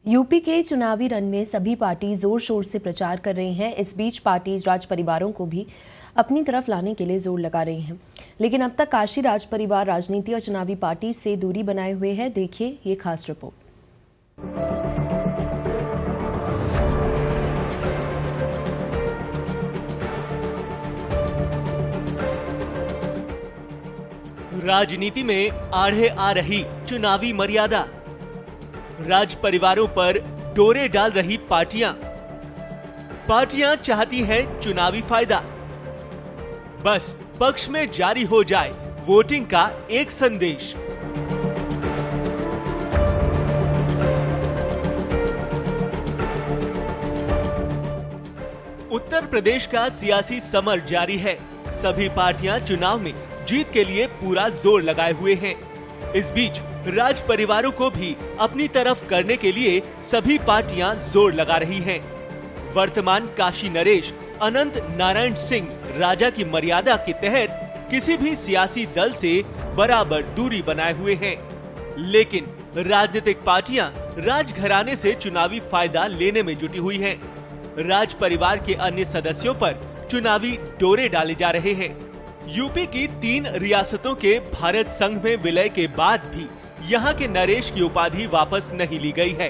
UP के चुनावी रण में सभी पार्टी जोर शोर से प्रचार कर रही हैं। इस बीच पार्टी राज परिवारों को भी अपनी तरफ लाने के लिए जोर लगा रही हैं। लेकिन अब तक काशी राज परिवार राजनीति और चुनावी पार्टी से दूरी बनाए हुए है। देखिए ये खास रिपोर्ट। राजनीति में आड़े आ रही चुनावी मर्यादा, राज परिवारों पर डोरे डाल रही पार्टियां चाहती हैं चुनावी फायदा। बस पक्ष में जारी हो जाए वोटिंग का एक संदेश। उत्तर प्रदेश का सियासी समर जारी है। सभी पार्टियां चुनाव में जीत के लिए पूरा जोर लगाए हुए हैं। इस बीच राज परिवारों को भी अपनी तरफ करने के लिए सभी पार्टियां जोर लगा रही हैं। वर्तमान काशी नरेश अनंत नारायण सिंह राजा की मर्यादा के तहत किसी भी सियासी दल से बराबर दूरी बनाए हुए हैं। लेकिन राजनीतिक पार्टियां राजघराने से चुनावी फायदा लेने में जुटी हुई हैं। राज परिवार के अन्य सदस्यों पर चुनावी डोरे डाले जा रहे हैं। यूपी की 3 रियासतों के भारत संघ में विलय के बाद भी यहाँ के नरेश की उपाधि वापस नहीं ली गई है।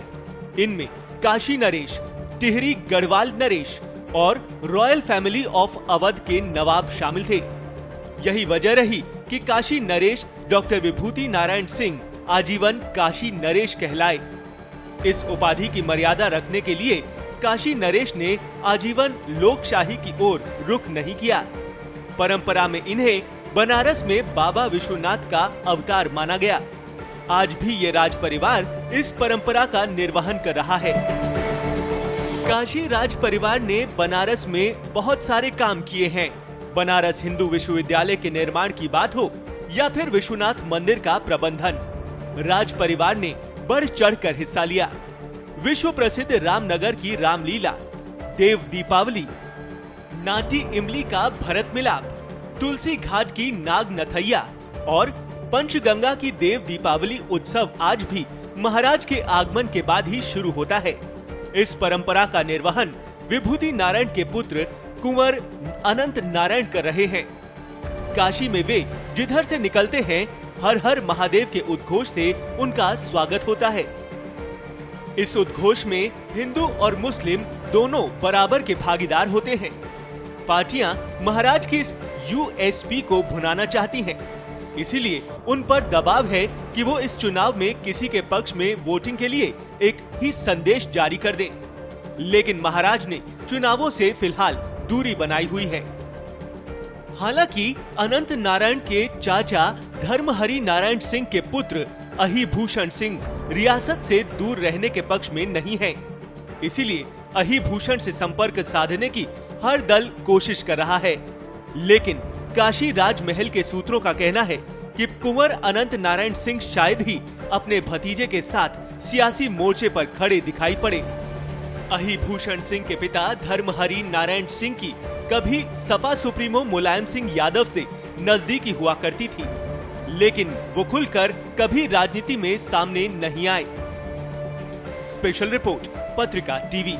इनमें काशी नरेश, टिहरी गढ़वाल नरेश और रॉयल फैमिली ऑफ अवध के नवाब शामिल थे। यही वजह रही कि काशी नरेश डॉक्टर विभूति नारायण सिंह आजीवन काशी नरेश कहलाए। इस उपाधि की मर्यादा रखने के लिए काशी नरेश ने आजीवन लोकशाही की ओर रुख नहीं किया। परंपरा में इन्हें बनारस में बाबा विश्वनाथ का अवतार माना गया। आज भी ये राज परिवार इस परंपरा का निर्वहन कर रहा है। काशी राज परिवार ने बनारस में बहुत सारे काम किए हैं। बनारस हिंदू विश्वविद्यालय के निर्माण की बात हो या फिर विश्वनाथ मंदिर का प्रबंधन, राज परिवार ने बढ़ चढ़कर हिस्सा लिया। विश्व प्रसिद्ध रामनगर की रामलीला, देव दीपावली, नाटी इमली का भरत मिलाप, तुलसी घाट की नाग नथैया और पंचगंगा की देव दीपावली उत्सव आज भी महाराज के आगमन के बाद ही शुरू होता है। इस परंपरा का निर्वहन विभूति नारायण के पुत्र कुंवर अनंत नारायण कर रहे हैं। काशी में वे जिधर से निकलते हैं, हर हर महादेव के उद्घोष से उनका स्वागत होता है। इस उद्घोष में हिंदू और मुस्लिम दोनों बराबर के भागीदार होते हैं। पार्टियां महाराज की इस यूएसपी को भुनाना चाहती हैं। इसीलिए उन पर दबाव है कि वो इस चुनाव में किसी के पक्ष में वोटिंग के लिए एक ही संदेश जारी कर दें। लेकिन महाराज ने चुनावों से फिलहाल दूरी बनाई हुई है। हालांकि अनंत नारायण के चाचा धर्महरि नारायण सिंह के पुत्र अहिभूषण सिंह रियासत से दूर रहने के पक्ष में नहीं है। इसीलिए अहिभूषण से संपर्क साधने की हर दल कोशिश कर रहा है। लेकिन काशी राजमहल के सूत्रों का कहना है कि कुंवर अनंत नारायण सिंह शायद ही अपने भतीजे के साथ सियासी मोर्चे पर खड़े दिखाई पड़े। अहिभूषण सिंह के पिता धर्महरि नारायण सिंह की कभी सपा सुप्रीमो मुलायम सिंह यादव से नजदीकी हुआ करती थी, लेकिन वो खुलकर कभी राजनीति में सामने नहीं आए। स्पेशल रिपोर्ट, पत्रिका टीवी।